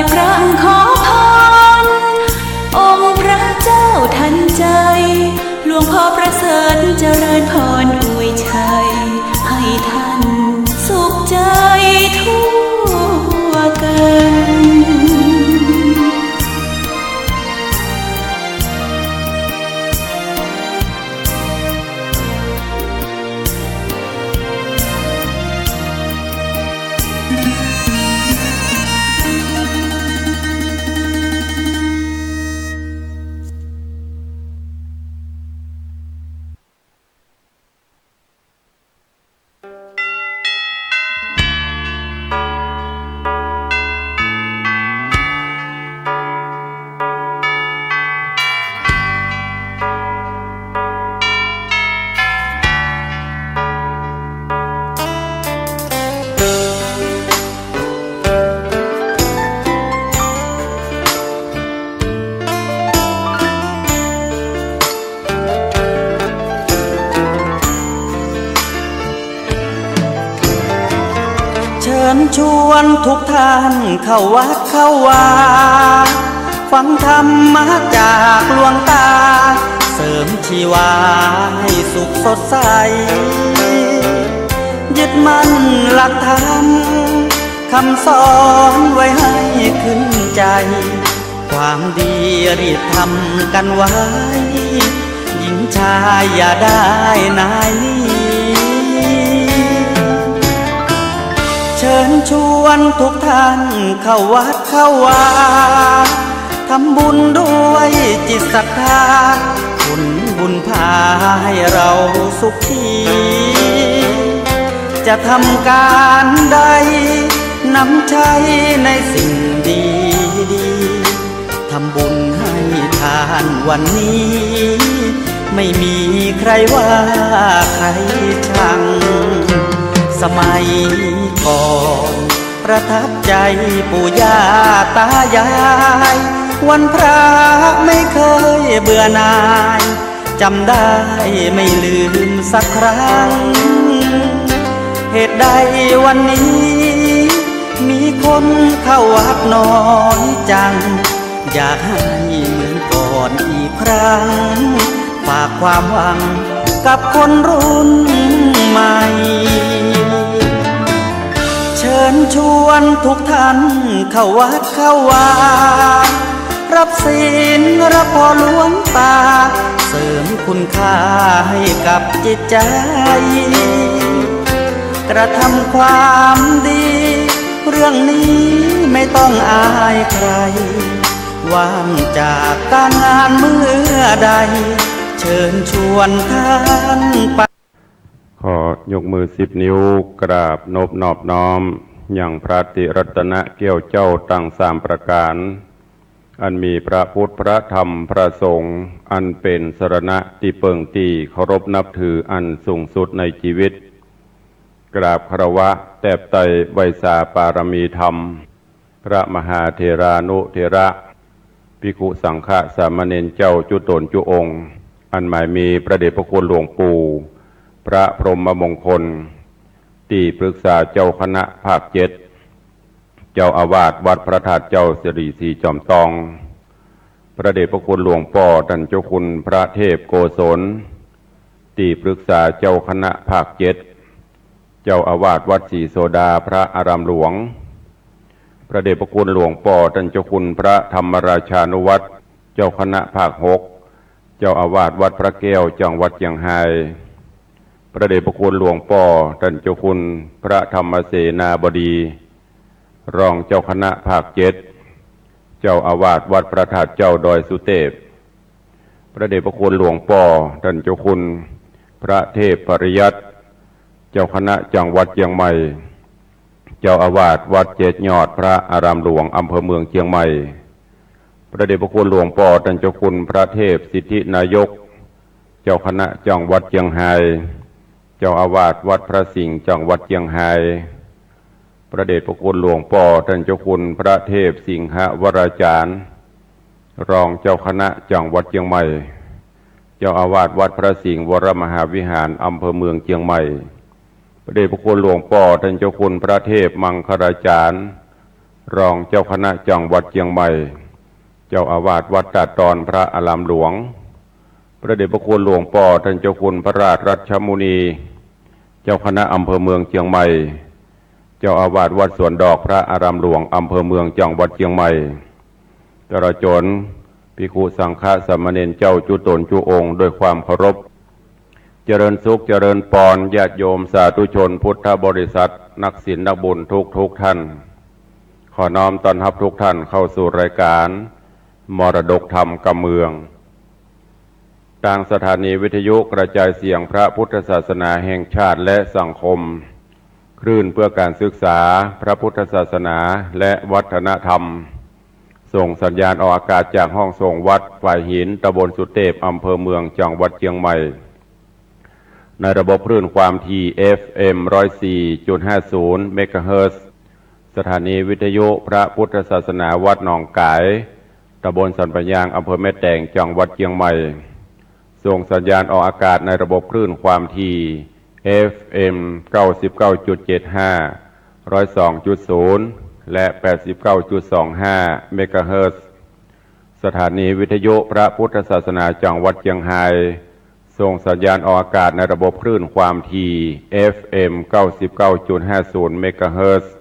พระขอพรองค์พระเจ้าทันใจหลวงพ่อประเสริฐเจริญพรอวยชัยให้ท่านสุขใจทั่วกันชวนทุกท่านเข้าวัดเข้าวาฟังธรรมะจากหลวงตาเสริมชีวาให้สุขสดใสยึดมั่นหลักธรรมคำสอนไว้ให้ขึ้นใจความดีรีบทำกันไว้หญิงชายอย่าได้นายนี้เชิญชวนทุกท่านเข้าวัดเข้าวาทำบุญด้วยจิตศรัทธาบุญพาให้เราสุขีจะทำการใดนำใช้ในสิ่งดีทำบุญให้ทานวันนี้ไม่มีใครว่าใครชังสมัยก่อนประทับใจปู่ย่าตายายวันพระไม่เคยเบื่อหน่ายจำได้ไม่ลืมสักครั้งเหตุใดวันนี้มีคนเข้าวัดน้อยจังอยากให้เหมือนก่อนอีกครั้งฝากความหวังกับคนรุ่นใหม่เชิญชวนทุกท่านเข้าวัดเข้าวารับศีลรับพรหลวงตาเสริมคุณค่าให้กับจิตใจกระทำความดีเรื่องนี้ไม่ต้องอายใครว่างจากการงานเมื่อใดเชิญชวนท่านไปขอยกมือ10 นิ้วกราบนอบน้อมอย่างพระติรัตนเกี่ยวเจ้าตั้ง3 ประการอันมีพระพุทธพระธรรมพระสงฆ์อันเป็นสรณะที่เปิงตีเคารพนับถืออันสูงสุดในชีวิตกราบคารวะแทบไตรไวยสาปารมีธรรมพระมหาเถรานุเถระภิกขุสังฆสามเณรเจ้าจุตนจุองค์อันหมายมีพระเดชพระคุณหลวงปู่พระพรหมมงคลที่ปรึกษาเจ้าคณะภาค7เจ้าอาวาสวัดพระธาตุเจ้าสิริศรีจอมทองพระเดชพระคุณหลวงพ่อท่านเจ้าคุณพระเทพโกศลที่ปรึกษาเจ้าคณะภาค7เจ้าอาวาสวัดศรีโสดาพระอารามหลวงพระเดชพระคุณหลวงพ่อท่านเจ้าคุณพระธรรมราชานุวัตรเจ้าคณะภาค6เจ้าอาวาสวัดพระแก้วจังหวัดเชียงรายพระเดชพระคุณหลวงพ่อท่านเจ้าคุณพระธรรมเสนาบดีรองเจ้าคณะภาค7เจ้าอาวาสวัดพระธาตุเจ้าดอยสุเทพพระเดชพระคุณหลวงพ่อท่านเจ้าคุณพระเทพปริยัติเจ้าคณะจังหวัดเชียงใหม่เจ้าอาวาสวัดเจ็ดยอดพระอารามหลวงอำเภอเมืองเชียงใหม่พระเดชพระคุณหลวงพ่อท่านเจ้าคุณพระเทพสิทธินายกเจ้าคณะจังหวัดเชียงรายเจ้าอาวาสวัดพระสิงห์จังหวัดเชียงรายพระเดชพระคุณหลวงพ่อท่านเจ้าคุณพระเทพสิงหวราจารย์รองเจ้าคณะจังหวัดเชียงใหม่เจ้าอาวาสวัดพระสิงห์วรมหาวิหารอำเภอเมืองเชียงใหม่พระเดชพระคุณหลวงพ่อท่านเจ้าคุณพระเทพมังคลาจารย์ รองเจ้าคณะจังหวัดเชียงใหม่เจ้าอาวาสวัดตาดตอนพระอารามหลวงพระเดชพระคุณหลวงพ่อท่านเจ้าคุณพระราชรัชมุนีเจ้าคณะอำเภอเมืองเชียงใหม่เจ้าอาวาสวัดสวนดอกพระอารามหลวงอำเภอเมืองจังหวัดเชียงใหม่ตลอดจนภิกขุสังฆสามเณรเจ้าจุตนจุองค์ด้วยความเคารพเจริญสุขเจริญปอนญาติโยมสาธุชนพุทธบริษัทนักศีลนักบุญทุกท่านขอน้อมต้อนรับทุกท่านเข้าสู่รายการมรดกธรรมกำเมืองทางสถานีวิทยุกระจายเสียงพระพุทธศาสนาแห่งชาติและสังคมคลื่นเพื่อการศึกษาพระพุทธศาสนาและวัฒนธรรมส่งสัญญาณออกอากาศจากห้องส่งวัดฝ่ายหินตำบลสุเทพอำเภอเมืองจังหวัดเชียงใหม่ในระบบคลื่นความถี่ FM 104.50 เมกะเฮิรตซ์สถานีวิทยุพระพุทธศาสนาวัดหนองกายตำบลสันปะยางอำเภอแม่แตงจังหวัดเชียงใหม่ส่งสัญญาณออกอากาศในระบบคลื่นความถี่ FM 99.75 102.0 และ 89.25 เมกะเฮิรตซ์สถานีวิทยุพระพุทธศาสนาจังหวัดเชียงรายส่งสัญญาณออกอากาศในระบบคลื่นความถี่ FM 99.50 เมกะเฮิรตซ์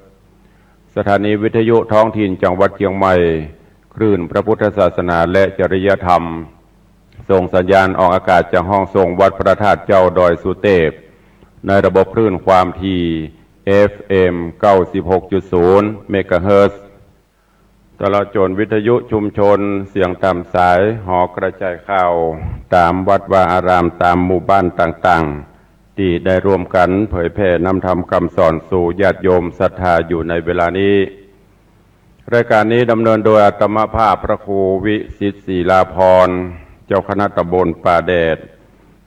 สถานีวิทยุท้องถิ่นจังหวัดเชียงใหม่คลื่นพระพุทธศาสนาและจริยธรรมส่งสัญญาณออกอากาศจากห้องส่งวัดพระธาตุเจ้าดอยสุเทพในระบบคลื่นความถี่ FM 96.0 เมกะเฮิรตซ์ตลอดจนวิทยุชุมชนเสียงตามสายหอกระจายข่าวตามวัดวาอารามตามหมู่บ้านต่างๆที่ได้ร่วมกันเผยแผ่นำธรรมคำสอนสู่ญาติโยมศรัทธาอยู่ในเวลานี้รายการนี้ดำเนินโดยอาตมาภาพพระครูวิสิทธิ์ศิลาภรณ์เจ้าคณะตำบลป่าแดด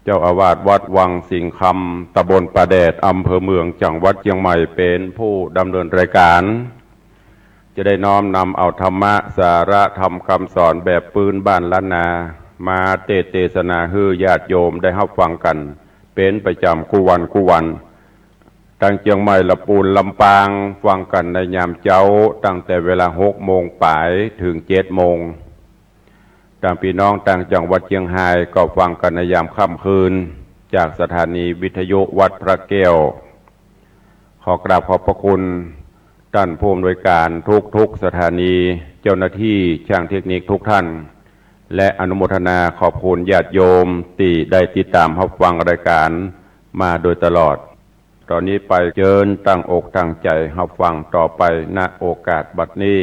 เจ้าอาวาสวัดวังสิงห์คำตำบลป่าแดดอำเภอเมืองจังหวัดเชียงใหม่เป็นผู้ดำเนินรายการจะได้น้อมนำเอาธรรมะสาระธรรมคำสอนแบบปืนบ้านล้านนามาเทศนาให้ญาติโยมได้รับฟังกันเป็นประจำคู่วันตั้งเชียงใหม่ละปูนลำปางฟังกันในยามเช้าตั้งแต่เวลา6 โมงป่ายถึง7 โมงต่างพี่น้องต่างจังหวัดเชียงรายก็ฟังกันในยามค่ำคืนจากสถานีวิทยุวัดพระแก้วขอกราบขอบพระคุณท่านผู้อำนวยการทุกสถานีเจ้าหน้าที่ช่างเทคนิคทุกท่านและอนุโมทนาขอบคุณญาติโยมที่ได้ติดตามรับฟังรายการมาโดยตลอดตอนนี้ไปเชิญตั้งอกตั้งใจรับฟังต่อไปณโอกาสบัดนี้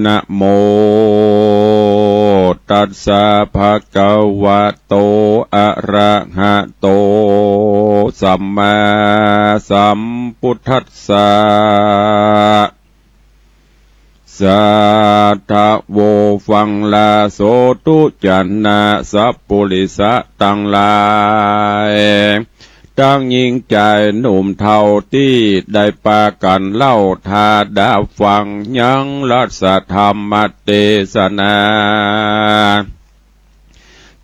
นะโมตัสสะภะคะวะโตอะระหะโตสัมมาสัมพุทธัสสะสัทธะโวฟังลาโสตุจันนาสัพปุริสะตังหลายตั้งยิ่งใจหนุ่มเท่าที่ได้ปากันเล่าทาดาฟังยังรัศธรรมเทศนา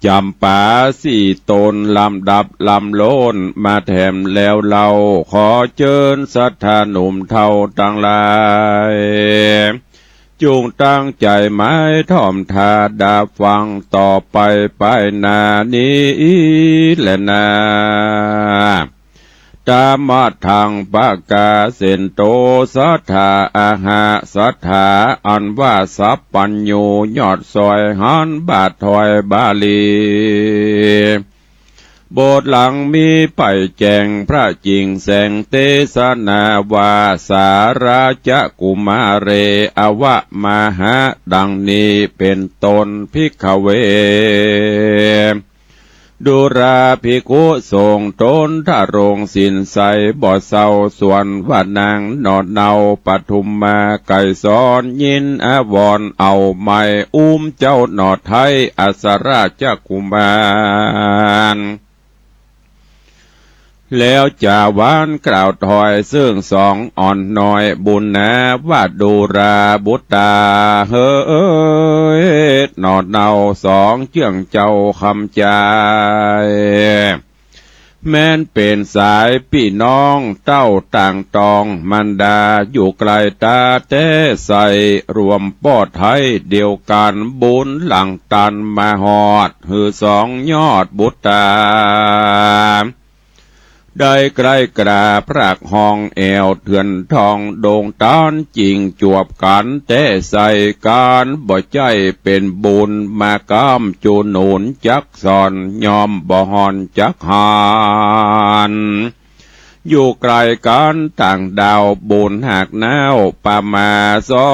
จำป่าสี่ตนลำดับลำโลนมาแถมแล้วเราขอเชิญศรัทธาหนุ่มเท่าทั้งหลายจงตั้งใจหมายถ่อมทาดาฟังต่อไปนานี้แลนาตามะทางปะกาเสนโตสัทธาอาหาสัทธาอันว่าสัพปัญโยยอดซอยหันบาทถอยบาลีบทหลังมีไปแจงพระจริงแสงเทศนาวาสาราจะกุมาเรอวะมหาดังนี้เป็นตนภิกขเวดุราภิกขุทรงตนทารงสินใสบ่อเศร้าส่วนว่านางนอดเนาปทุมมาไก่ซ้อนยินอวรเอาไม้เจ้าหนอดไทยอัสราชกุมารแล้วจาวานกล่าวถอยซึ่งสองอ่อนน้อยบุญนะว่าดูราบุตตาเฮ้ยนอดเนาสองเจื่องเจ้าคำใจ แม้นเป็นสายพี่น้องเต้าต่างตองมันดาอยู่ไกลตาแต่ใส่รวมปอดไทยเดียวกันบุญหลังตันมาหอดหือสองยอดบุตตาได้ใกล้กราพรากห้องแอวเถื่อนทองโด่งตานจริงจวบกันแต่ใส่การบ่ใจเป็นบุญมากามจูหนุนจักสอนยอมบ่หอนจักหานอยู่ไกลกันต่างดาวบุญหักแนวป่ามาสอ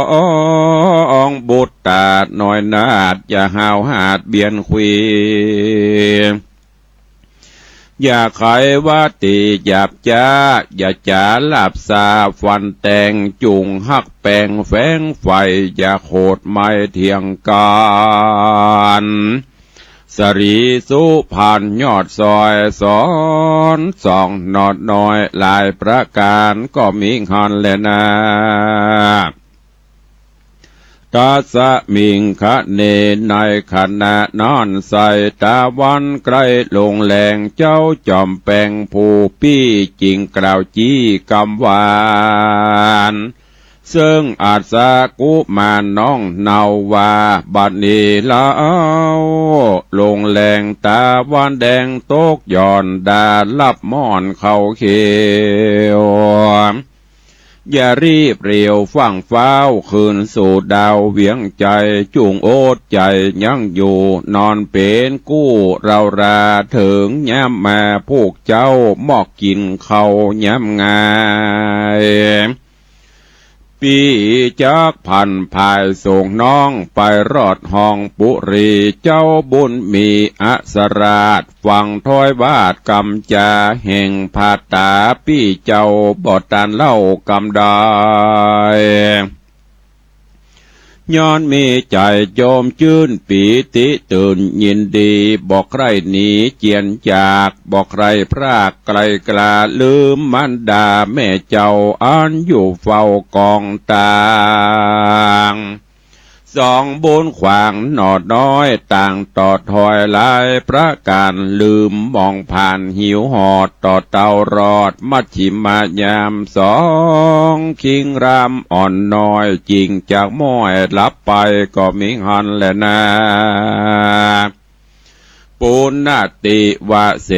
งบุตรตาดน้อยนาดอย่าหาวหาดเบียนคุยอย่าไขว่าตีหยาบจ้าอย่าจ๋าลาบซาฟันแตงจุงหักแปงแฝงไฟอย่าโคดไม่เทียงกันสรีสุผ่านยอดซอยสอนสองนอดน้อยหลายประการก็มีหันแลนะตาสะมิงคะเนในขณะนอนใส่ตะวันใกล้ลงแรงเจ้าจอมแปงผู้ปี้จริงกล่าวจี้กำหวานซึ่งอาจสะกุมารน้องเนาวาบัดนี้แล้วลงแรงตาวันแดงตกย่อนดาลับม่อนเขาเขียวอย่ารีบเรียวฟังฟ้าวคืนสู่ดาวเวียงใจจุงโอดใจยังอยู่นอนเป็นกู้เราราถึงย้ำมาพวกเจ้ามอกกินเขาย้ำง่ายปีจักพันภายส่งน้องไปรอดห้องปุรีเจ้าบุญมีอัสราชฟังถ้อยวาดกำจาแห่งผาตาพี่เจ้าบอดตานเล่ากำได้ย้อนมีใจโจมจื้นปีติตื่นยินดีบอกใครหนีเจียนจากบอกใครพรากไกลกลาลืมมันดาแม่เจ้าอันอยู่เฝ้ากองตางสองบุญขวางหนอดน้อยต่างต่อถอยลายประการลืมมองผ่านหิวหอดต่อเตารอดมัชชิมายามสองคิงรามอ่อนน้อยจริงจากม้อยลับไปก็มิหันแลนะปุณณติวะเส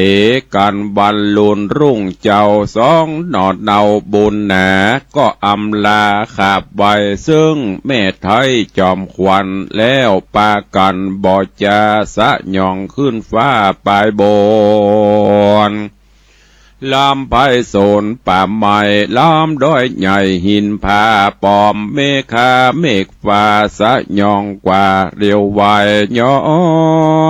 กันบรรลุนรุ่งเจ้าสองหนอดเนาบุญหนาก็อำลาขาบใบซึ่งแม่ไทยจอมควันแล้วปากันบ่จาสะยองขึ้นฟ้าปลายบนลำไพโสนป่าไม้ลำด้อยใหญ่หินผาปอมเมฆาเมฆฟ้าสะยองกว่าเรียวไวย้อ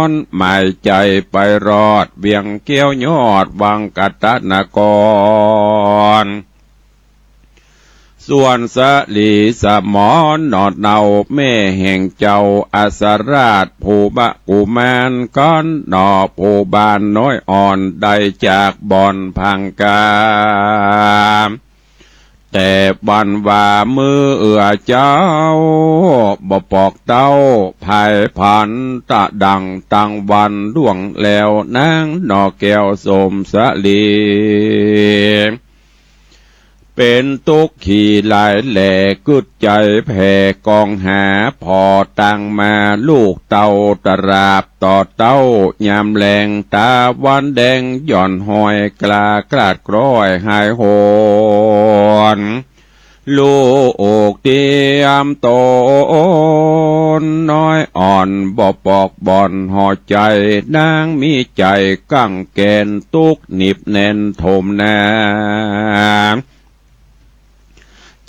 นหมายใจไปรอดเวียงเกี้ยวยอดวังกัตนกรส่วนสลีสมอนนอดเนาแม่แห่งเจ้าอาสราชผู้บะกุมารก้อนหนอผู้บานน้อยอ่อนได้จากบ่อนพังกาแต่บันว่ามือเจ้าบ่ปอกเต้าภายพันตะดังตังวันล่วงแล้วนางนอแก้วสมสลีเป็นตุกขี่ลายแหล่กึดใจแผ่กองหาพอตังมาลูกเต่าตราบต่อเต้ายามแรงตาวันแดงย่อนหอยกลากราดกร้อยหายโหนลูกเตรียมโตนน้อยอ่อนบ่ปอกบ่อนห่อใจนางมีใจกั้งแกนตุกหนิบแน่นถมนา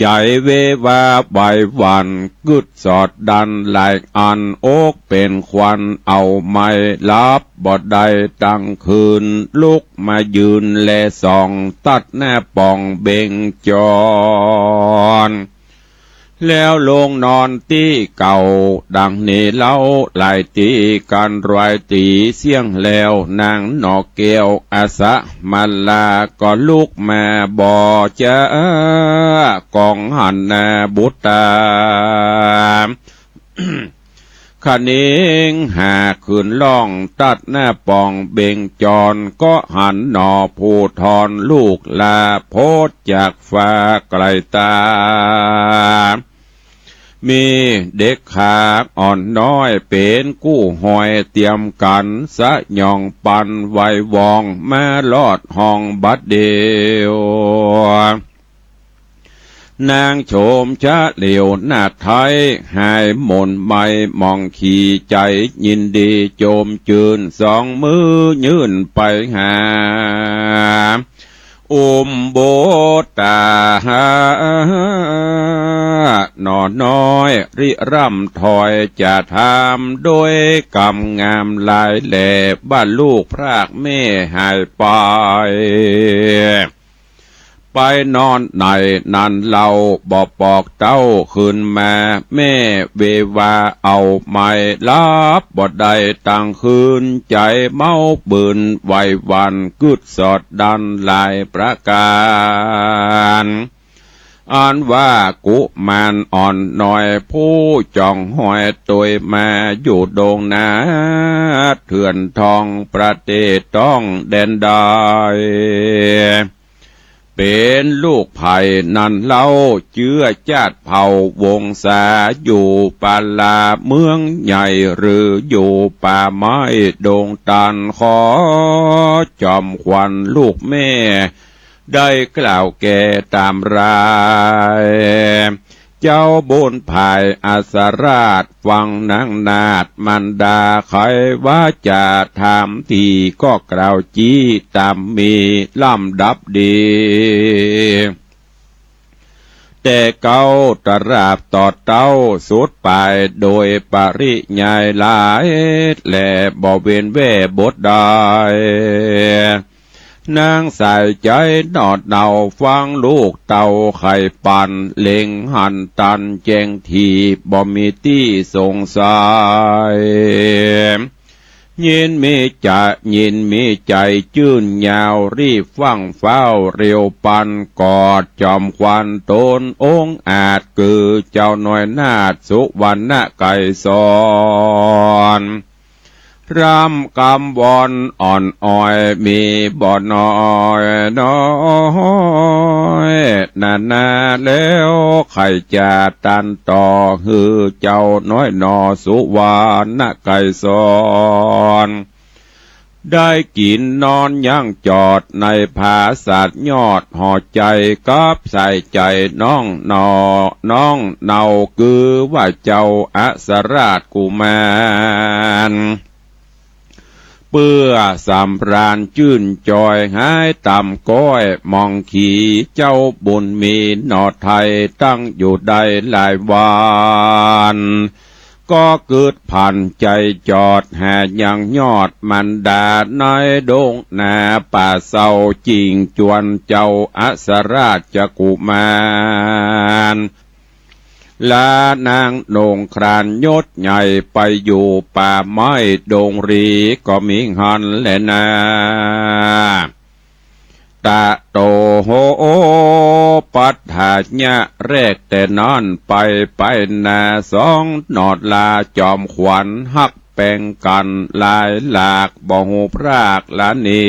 ใจเววาใบวันกึดสอดดันหลายอันโอกเป็นควันเอาไม่ลับบ่ได้ตั้งคืนลุกมายืนแลส่องตัดหน้าป่องเบ่งจรแล้วลงนอนตีเก่าดังนี้เล่าหลายตีกันรอยตีเสียงแล้วนางนอกเกียวอาสะมาลาก็ลุกมาบ่จะกองหันนาบุตตา ข ขะเนงหาขืนล่องตัดหน้าปองเบ่งจรก็หันหนอผูทอนลูกลาโพดจากฟ้าไกลตามีเด็กขาอ่อนน้อยเป็นกู้หอยเตรียมกันสะยองปันไววองแม่ลอดห้องบัดเดียวนางโฉมชะเหลียวหน้าไทยหายหม่นไม่มองขี่ใจยินดีโจมจืนสองมือยื่นไปหาโบตาหนอน้อยริร่ำถอยจะทำโดยกำงามลายแหล่บ้านลูกพรากแม่หายไปนอนในนั่นเราบ่ปอกเต้าขึ้นมาแม่เววาเอาไม่ลับบ่ได้ตั้งคืนใจเมาบืนไววันกึดสอดดันหลายประการอ่านว่ากุมารอ่อนหน่อยผู้จ้องหอยตัวมาอยู่โดงนาเถื่อนทองประเทศต้องแดนใดเป็นลูกไผ่นั่นเล่าเจื้อจาดเผ่าวงศาอยู่ป่าลาเมืองใหญ่หรืออยู่ป่าไม้โด่งตันขอจอมขวัญลูกแม่ได้กล่าวแก่ตามรายเจ้าบุญภายอาสราชฟังนางนาดมันดาใครว่าจะทำที่ก็กล่าวจี้ตามมีลำดับดีแต่เก้าตราบต่อเต้าสุดไปโดยปริยายหลายและบ่เว้นแว่บทใดนางใส่ใจนอดเนาฟังลูกเต่าไข่ปันเล็งหันตันแจงทีบ่มีที่สงสัยยินมีใจจื่นยาวรีบฟังเฝ้าเร็วปันกอดจอมควันตนองค์อาจคือเจ้าหน่อยนาฏสุวรรณไก่สอนรำกำบอนอ่อนอ้อยมีบ่อน้อยนาแล้วใครจะตันต่อฮือเจ้าน้อยนอสุวรรณไก่สอนได้กินนอนย่างจอดในภาษายอดห่อใจกับใส่ใจน้องเนาคือว่าเจ้าอัสราชกุมารเปื้อสำราญจื่นจอยหายต่ำก้อยมองขี่เจ้าบุญมีหนอไทยตั้งอยู่ได้หลายวันก็เกิดผ่านใจจอดแห่ยังยอดมันดาในดงนาป่าเศร้าจริงจวนเจ้าอัสราชกุมารลานางโหน่งครานยศใหญ่ไปอยู่ป่าไม้ดงรีก็มีหันแลนาตะโตโหปัฏฐาญะแรกแต่นอนไปนาสองนอดลาจอมขวัญหักแป่งกันลายหลากบ่หูพรากละนี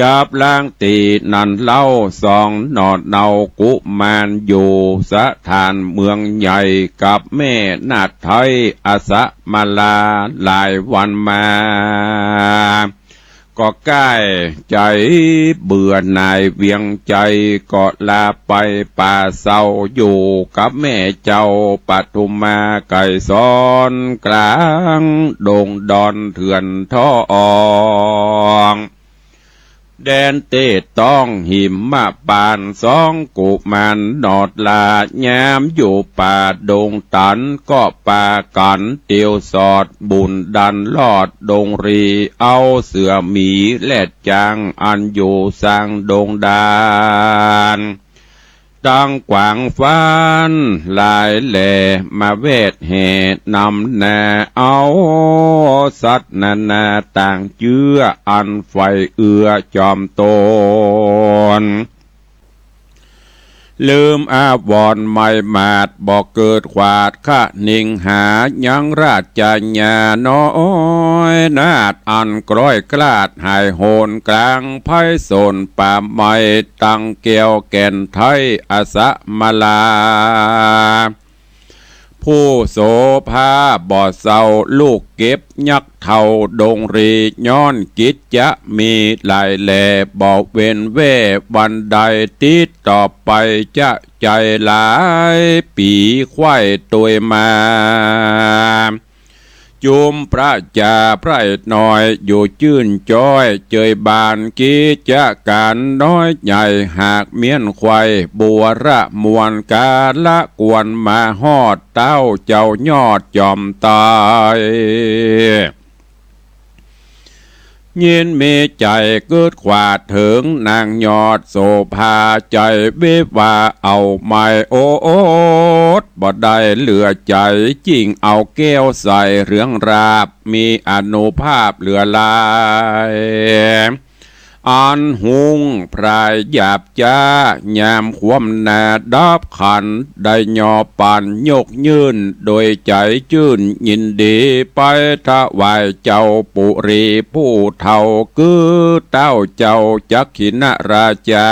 จับล้างตีนันเล่าสองนอดเนากุมารอยู่สถานเมืองใหญ่กับแม่นาฏไทยอาสะมาลาหลายวันมาก็ใกล้ใจเบื่อหน่ายเวียงใจก็ลาไปป่าเศร้าอยู่กับแม่เจ้าปทุมมาไก่ซ้อนกลางดงดอนเถื่อนท่ออองแดนเตต้องหิมมาปานสองกุมารนอดลายามอยู่ป่าดงตันก็ป่ากันเตียวสอดบุญดันลอดดงรีเอาเสือหมีแลดจางอันอยู่สร้างดงดานตั้งกวางฟ้านลายแหล่มาเวทแห่นำแน่เอาสัตว์นาต่างเจื้ออันไฟเอือจอมโตน ลืมอาวรณ์ไม่มาดบอกเกิดขวาดข้านิ่งหายังราชญาน้อยนาดอันกร้อยกลาดหายโหนกลางไพศาลป่าไม้ตังเกียวแก่นไทยอาสะมาลาผู้โสภาบ่อเศร้าลูกเก็บยักเท่าดงรีย้อนกิจจะมีหลายแหล่บ่เว้นเว่วันใดติดต่อไปจะใจหลายปีควายตัวมาจุมพระจาพระน้อยอยู่จื่นจ้อยเจยบานกิจการน้อยใหญ่หากเมียนควายบัวระมวลกาละกวนมาฮอดเต้าเจ้ายอดจอมตายยินมีใจเกิดขวาดถึงนางยอดโสภาใจวิว่าเอาไม่โอดบ่ได้เหลือใจจริงเอาแก้วใส่เรื่องราบมีอนุภาพเหลือลายอันหุงพรายหยาบจ้ายามความนาดับขันได้ยอปันยกยืนโดยใจจื่นยินดีไปถวายเจ้าปุรีผู้เท่าคือเต้าเจ้าจักขินราชา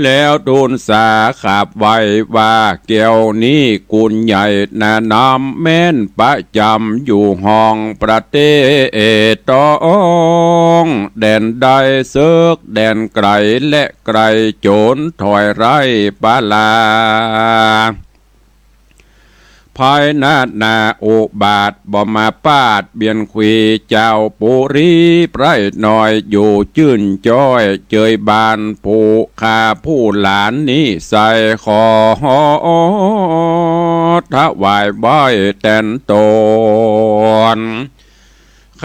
แล้วทูลสาขาบไว้ว่าเกี่ยวนี้กุญใหญ่นาน้ำแม่นประจำอยู่ห้องประเทศตองแดนใดเซึกแดนไกลและไกลโจรถอยไรปาลาภายนาอุบาทบ่มาปาดเบียนขวีเจ้าปุรีไพรน้อยอยู่จื่นจ้อยเจยบานผู้ข้าผู้หลานนี้ใส่ขอถวายบ่อยแตนตน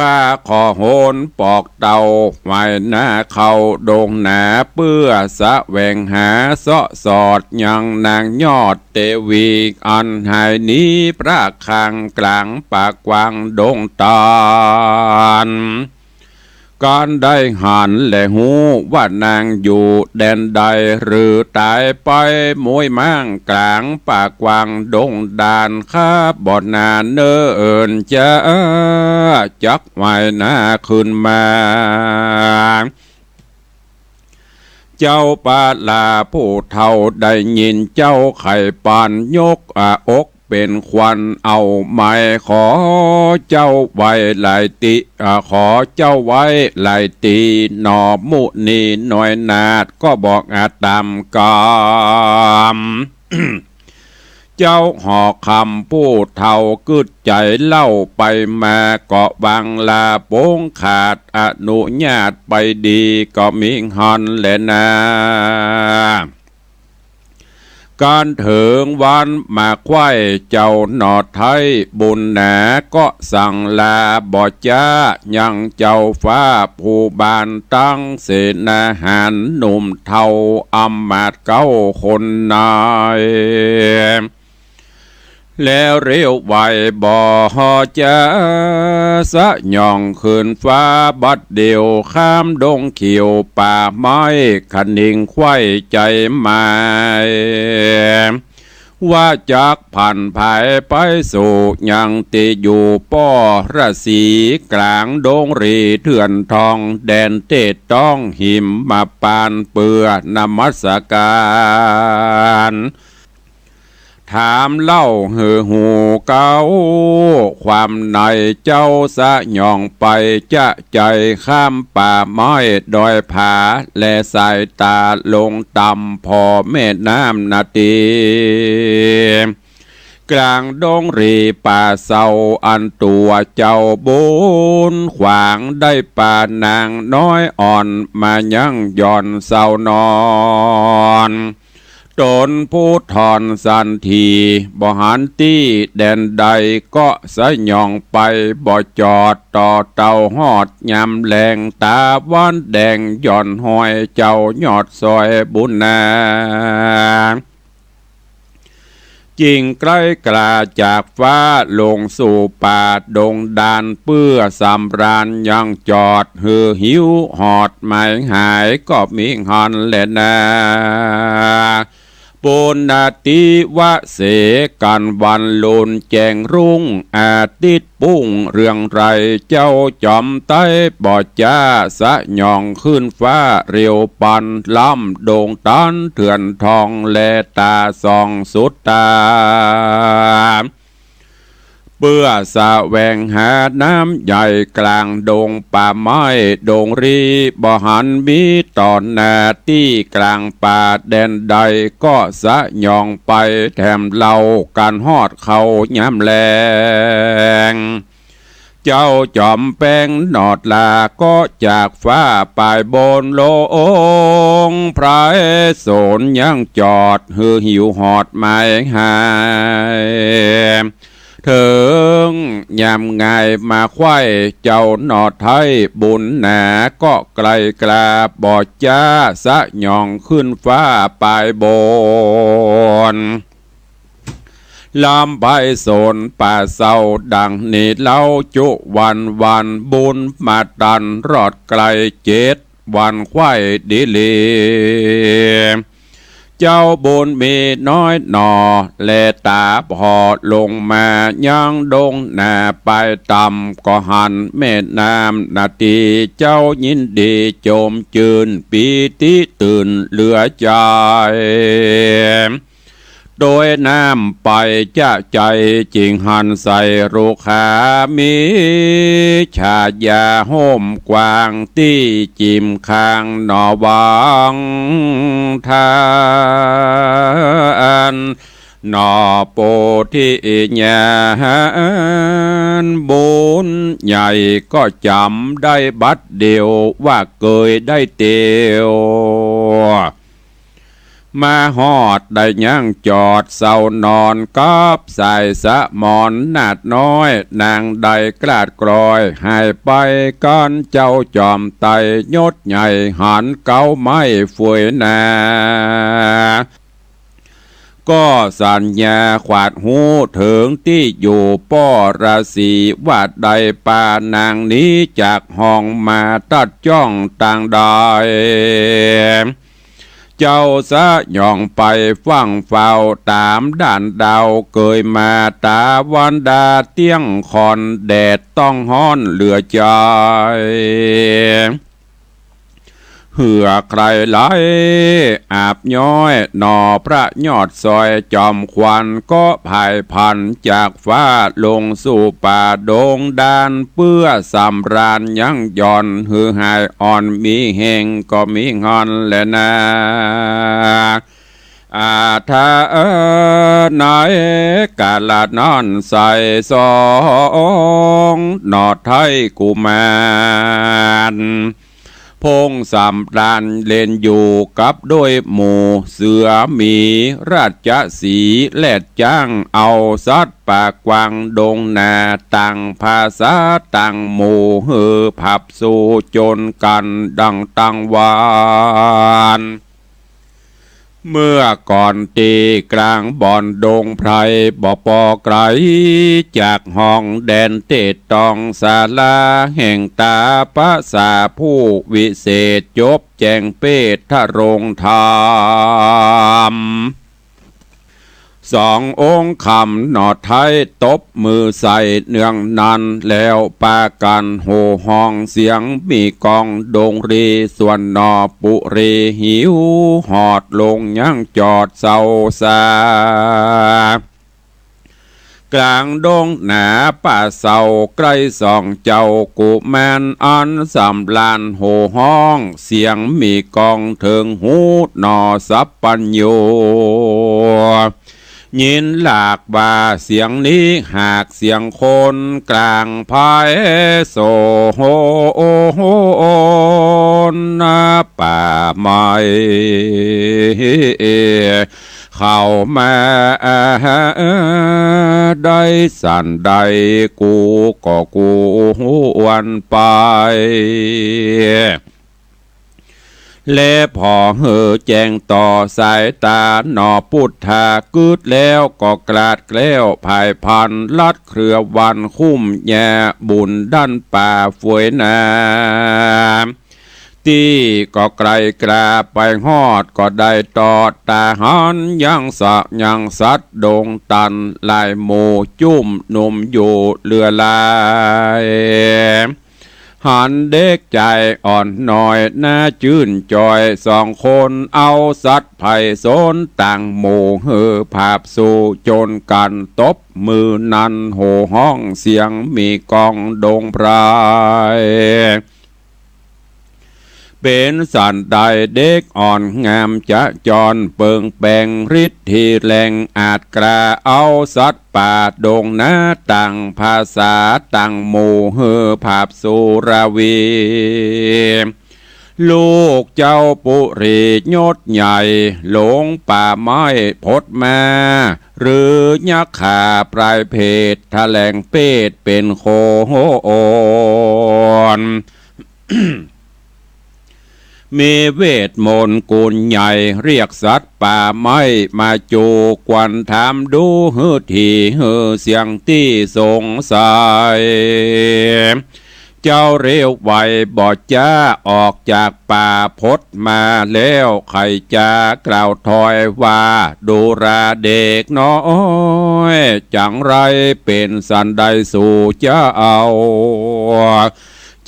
ข้าขอโหนปอกเตาไว้หน้าเขาดงหนาเพื่อสะแหวงหาเสาะสอดยังนางยอดเตวีอันหายนี้พระคางกลางปากกวางดงตานการได้หันและหูว่านางอยู่แดนใดหรือตายไปมวยมั่งกลางปากกวางดงดานข้าบ่อนานเนิ่นจะจักไว้หน้าขึ้นมาเจ้าปาลาผู้เท่าได้ยินเจ้าไข่ปานยกอกเป็นควันเอาไม้ขอเจ้าไว้หลายติขอเจ้าไว้หลายตีหนอมุนีหน่อยนาดก็บอกตามกาม เจ้าหอคำผู้เท่ากึดใจเล่าไปมาเกาะบางลาโป้งขาดอนุญาตไปดีก็มิฮอนแลนาการถึงวันมาควายเจ้าหนอไทยบุญหนาก็สั่งลาบ่จ้ายังเจ้าฟ้าผู้บานตั้งเสนาหารหนุ่มเทาอำมาตย์เก้าคนนายแล้วเรียวไหวบ่จะสะย่องขึ้นฟ้าบัดเดียวข้ามดงเขียวป่าไม้คันนิ่งไข้ใจมาว่าจากผ่านภายไปสู่ยังติอยู่ป้อระสีกลางดงรีเถื่อนทองแดนเตดต้องหิมมาปานเปือนมัสการถามเล่าหือหูเก้าความในเจ้าสะย่องไปจะใจข้ามป่าไม้ดอยผาและสายตาลงต่ำพอแม่น้ำนาทีกลางดงรีป่าเศร้าอันตัวเจ้าบุญขวางได้ป่านางน้อยอ่อนมายังย่อนเศร้านอนตนผู้ถอนสันทีบ่หันตี้แดนใดก็สะย่องไปบ่จอดต่อเต่าหอดยำแรงตาวันแดงย่อนหอยเจ้ายอดซอยบุญนา จริงใกล้กลาจากฟ้าลงสู่ป่าดงดานเปื้อสำราญยังจอดหือหิวหอดหมายหายก็มีหอนแลนาปุณนาติวะเสกันวันลุนแจงรุ่งอาทิตย์ปุ้งเรื่องไรเจ้าจอมไต้บอดจ้าสะหย่องขึ้นฟ้าเรียวปันล้ำโด่งตันเถื่อนทองแลตาส่องสุดตาเพื่อสะแวงหาน้ำใหญ่กลางดงป่าไม้ดงรีบ่หันมีตอนนาที่กลางป่าแดนใดก็สะหย่องไปแถมเล่าการฮอดเขาย้ำแลงเจ้าจอมแป้งนอดลาก็จากฟ้าปลายบนโลงพระโสนยังจอดหือหิวหอดไม้หายถึงยามไงมาไข่เจ้าหนอดไทยบุญหนาก็ไกลกลาบอดจ้าสะหย่องขึ้นฟ้าปลายบนลำไปโสนป่าเศร้าดังนี้เล่าจุวันบุญมาตันรอดไกล7 วันไข่ดิลีเจ้าบุญมีน้อยหนอแลตาพอลงมายังดงหน้าไปต่ำก็หันเม็ดน้ำนาทีเจ้ายินดีโจมจืนปีติตื่นเหลือใจโดยน้ำไปจะใจจริงหันใส่รูขามีชาญยาห่มกวางที่จิมคางหนอวังทานหนอโปธิญาณบุญใหญ่ก็จำได้บัดเดียวว่าเคยได้เตียวมาหอดได้ยังจอดเศร้านอนกับใส่สะหมอนนาดน้อยนางใดกลาดกรอยหายไปก้อนเจ้าจอมไตยศใหญ่หันเก้าไม้ฝวยนาก็สัญญาขวาดหูถึงที่อยู่ป้อราศีวาดใดป่านางนี้จากห้องมาตัดจ้องต่างใดเจ้าสะหย่องไปฟังเฝ้าตามด่านดาวเกยมาตาวันดาเตี้ยงคอนแดดต้องฮ้อนเหลือใจเหือใครไหลอาบย้อยหนอพระยอดซอยจอมควันก็ภายพันจากฟ้าลงสู่ป่าดงดานเปื้อสำราญยังย่อนหือหายอ่อนมีแหงก็มีงอนแลนาอาทาไหนกาลานอนใส่สองหนอไทยกุมารพงสำราญเล่นอยู่กับด้วยหมู่เสือมีราชสีแลดจ้างเอาสัตว์ปากกวางดงนาต่างภาษาต่างหมู่หือผับสู่จนกันดังตังวานเมื่อก่อนตีกลางบ่อนดงไพรบ่ปอไกลจากห้องแดนเตตตองศาลาแห่งตาภาษาผู้วิเศษจบแจงเปตทะรงธรรมสององค์คำหนอไทยตบมือใส่เนืองนันแล้วปากันโห่ห้องเสียงมีกองดงรีส่วนนอปุรีหิวหอดลงยังจอดเศร้าซากลางดงหนาป่าเศร้าใกล้ส่องเจ้ากุแมนอันสำลานโห่ห้องเสียงมีกองเถิงหูหนอสับปัญโยยินหลากบาเสียงนี้หากเสียงคนกลางพายโซโฮโอโฮนาป่าไม้เข้ามาได้สันใดกูก็กูหวนไป และพอแจงต่อสายตาหนอพุทธากึดแล้วก็กราดแกล้วภายพันลัดเครือวันคุ้มแย่บุญด้านป่าฝวยนาที่ก็ไกลกราไปฮอดก็ได้ตอดตาหันยังสะยังสัดดงตันลายโมจุ่มนมอยู่เรือลายหันเด็กใจอ่อนหน่อยน่าจื่นจอยสองคนเอาสัตว์ไผ่โซนต่างหมู่ภาพสู่จนกันตบมือนันโหห้องเสียงมีกองดงพรายเป็นสันใดเด็กอ่อนงามจะจรเปิงแปงฤทธิ์ที่แรงอาจกระเอาสัตว์ป่าดงหน้าต่างภาษาต่างหมู่ภาพสุราวีลูกเจ้าปุรียศใหญ่หลงป่าไม้พดมาหรือยักษ์ขาปลายเพศแถลงเป็ดเป็นโคโอน มีเวทมนต์กุลใหญ่เรียกสัตว์ป่าไม้มาจูกวันถามดูทีเสียงที่สงสัยเจ้าเร็วไวบอดจ้าออกจากป่าพดมาแล้วใครจะกล่าวถอยว่าดูราเด็กน้อยจังไรเป็นสันใดสู่จะเอา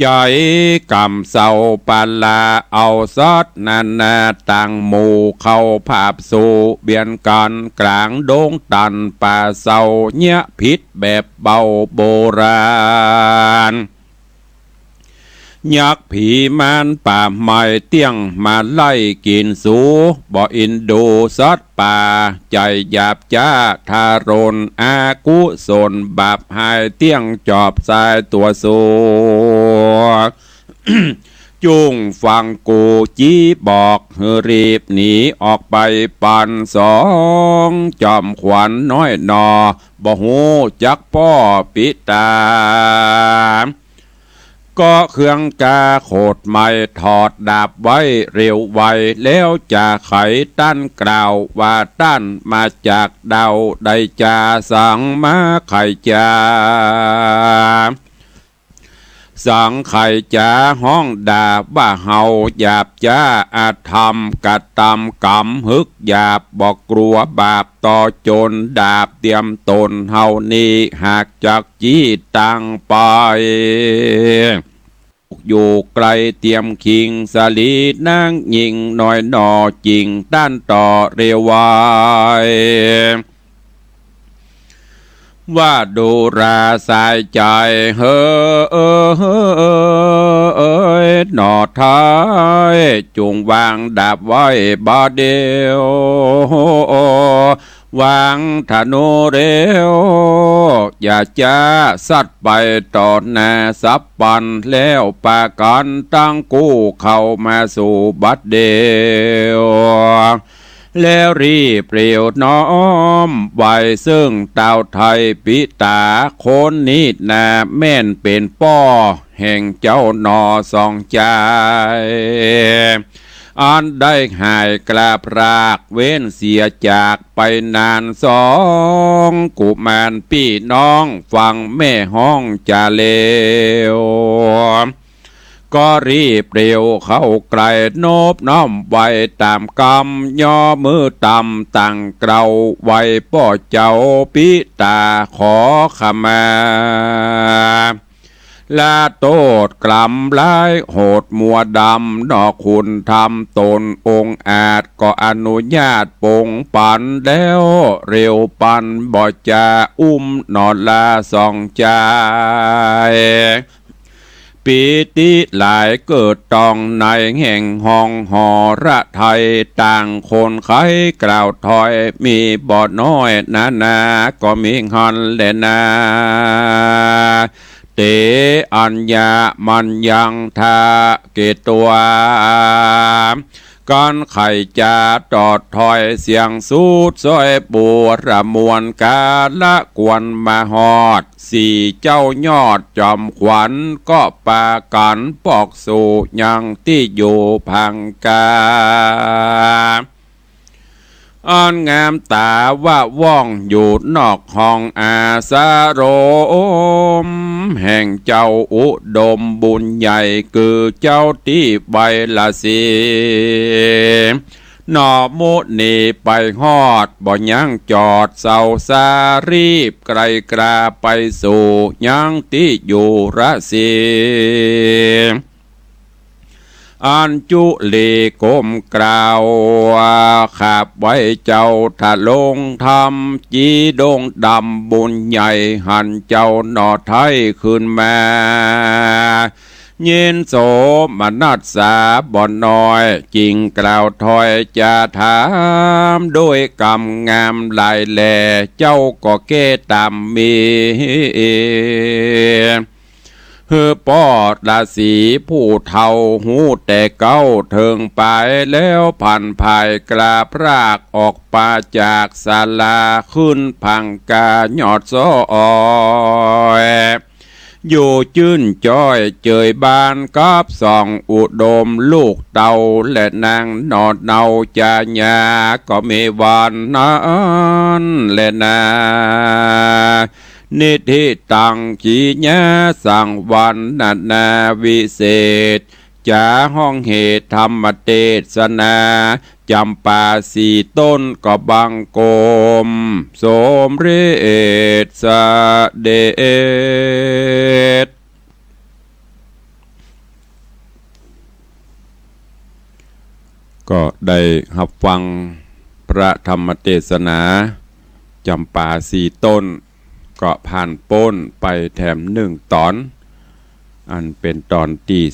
ใจกำเศร้าปาลาเอาซัดนานาต่างหมู่เข้าภาพสู่เบียนกันกลางดงตันป่าเศร้าเนี้ยพิษแบบเบาโบราณยักษ์ผีมันป่าไม้เตี้ยงมาไล่กินสูบ่อินดูสัตว์ป่าใจหยาบจ้าทารนอากุศลบาปหายเตี้ยงจอบสายตัวสูจุงฟังกูจี้บอกรีบหนีออกไปปันสองจอมขวัญน้อยนอบ่หูจักพ่อปิตาก็เครื่องกาโคดไม่ถอดดาบไว้เร็วไวแล้วจะไขตั้นกล่าวว่าตั้นมาจากเดาได้จะสั่งมาไขจาสังไขจาห้องดาบว่าเฮาหยาบจ้าอาธรรมกัดตำกำฮึกหยาบบอกกลัวบาปต่อจนดาบเตรียมตนเฮานี้หากจากจี้ตั้งไปอยู่ไกลเตรียมคิงสลีนั่งยิงน้อยหนอจริงต้านต่อเร็วไวว่าดูราสายใจเฮ้ยหนอท้ายจุงวางดาบไว้บาเดียววางธนูเร็วอย่าจ้าสัตว์ไปต่อหน้าสับปันแล้วปากันตั้งกู้เข้ามาสู่บัดเดียวแล้วรีบเปรียวน้อมไว้ซึ่งเต่าไทยปิตาคนนี้นาแม่นเป็นป้อแห่งเจ้าหนอสองใจอันได้หายกลาบรากเว้นเสียจากไปนานสองกุมารพี่น้องฟังแม่ห้องจะเลวก็รีบเร็วเข้าไกลโนบน้อมไว้ตามกรรมย่อมือต่ำตั้งเกลาไว้ป้อเจ้าปิตาขอขมาลาโตดกล่ำร้ายโหดมัวดำดอกคุณทำตนองค์อาจก็อนุญาตปงปันแล้วเร็วปันบ่จะอุ้มนอนลาสองใจปีติหลายเกิดตองในแห่งห้องหอระไทยต่างคนไข้กล่าวถอยมีบอดน้อยนาก็มีหันเลนาเตอัญญามันยังทาเกตัว การไข่จาตอดถอยเสียงสูดซอยปวดระมวลกาละกวนมาหอดสี่เจ้ายอดจอมขวัญก็ปากันปอกสู่ยังที่อยู่พังกาอ่อนงามตาว่าว่องอยู่นอกห้องอาสาโรมแห่งเจ้าอุดมบุญใหญ่คือเจ้าที่ใบละสีนอมุนีไปฮอดบ่ยังจอดเศร้าสารีบไกลกราไปสู่ยังที่อยู่ระสีอันจุลีก้มกล่าวขับไว้เจ้าทะลงทำจีดงดำบุญใหญ่หันเจ้าหนอไทยขึ้นมาเย็นโสมนัสสาบ่อนน้อยจริงกล่าวถอยจะถามด้วยกำงามลายแหล่เจ้าก็เกตามมีเฮือปอดราศีผู้เฒ่าหูแต่เก้าเถิงไปแล้วผ่านภายกลาพรากออกปาจากศาลาขึ้นพังกาหยอดโซออยอยู่จื้นจ้อยเจยบานกับส่องอุดมลูกเต่าและนางนอดเนาจาญาก็มีวันนั้นและนานิธิตังขีญาสังวันนาวิเศษจาห้องเหตุธรรมเทศนาจำปาสีต้นก็บังโกมสมเรศสเดชก็ได้รับฟังพระธรรมเทศนาจำปาสีต้นก็ผ่านป้นไปแถม1 ตอนอันเป็นตอนที่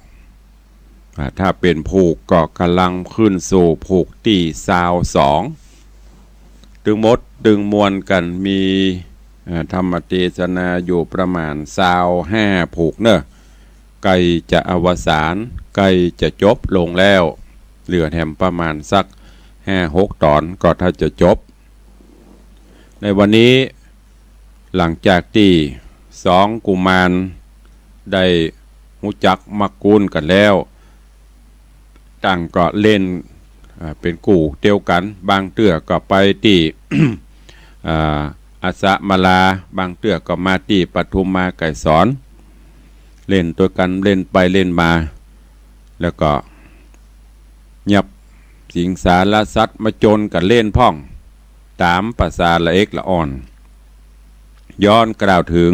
39ถ้าเป็นผูกก็กำลังขึ้นสู่ผูกที่22ดึงมดดึงมวลกันมีธรรมเทศนาอยู่ประมาณ25ผูกเนอะใกล้จะอวสานใกล้จะจบลงแล้วเหลือแถมประมาณสัก5-6 ตอนก็ถ้าจะจบในวันนี้หลังจากที่2 กุมารได้หูจักมักกุนกันแล้วต่างก็เล่นเป็นกู่เตียวกันบางเตื้อก็ไปที่ อาสะมาลาบางเตื้อก็มาที่ปทุมมาไก่สอนเล่นตัวกันเล่นไปเล่นมาแล้วก็ยับสิงสารสัตว์มาโจนกันเล่นพ่องตามภาษาละเอกละอ่อนย้อนกล่าวถึง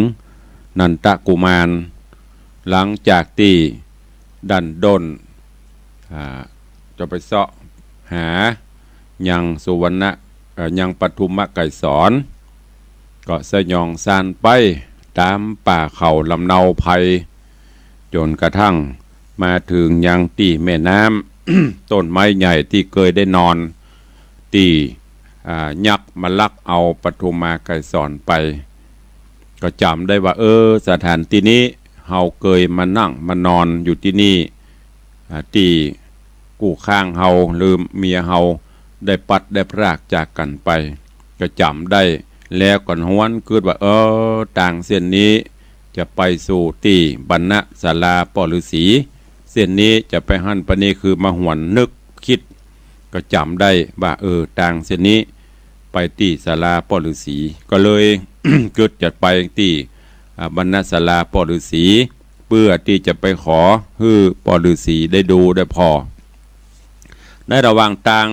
นันตะกุมารหลังจากที่ดันด้นจะไปเสาะหายังสุวรรณะยังปทุมไก่สอนก็สยองซานไปตามป่าเขาลำเนาภัยจนกระทั่งมาถึงยังตีแม่น้ำ ต้นไม้ใหญ่ที่เคยได้นอนตียักษ์มาลักเอาปทุมมาไกรสอนไปก็จำได้ว่าสถานที่นี้เฮาเคยมานั่งมานอนอยู่ที่นี่ที่กู้ข้างเฮาลืมเมียเฮาได้ปัดได้พรากจากกันไปก็จำได้แล้วก่อนหวนคิดว่าต่างเส้นนี้จะไปสู่ที่บรรณศาลาปฤษีเส้นนี้จะไปหั่นปนี้คือมาหวนนึกคิดก็จำได้ว่าต่างเส้นนี้ไปที่ศาลาปฤษีก็เลย เกิดจัดไปที่บรรณศาลาปฤษีเพื่อที่จะไปขอให้ปฤษีได้ดูได้พอในระหว่างทาง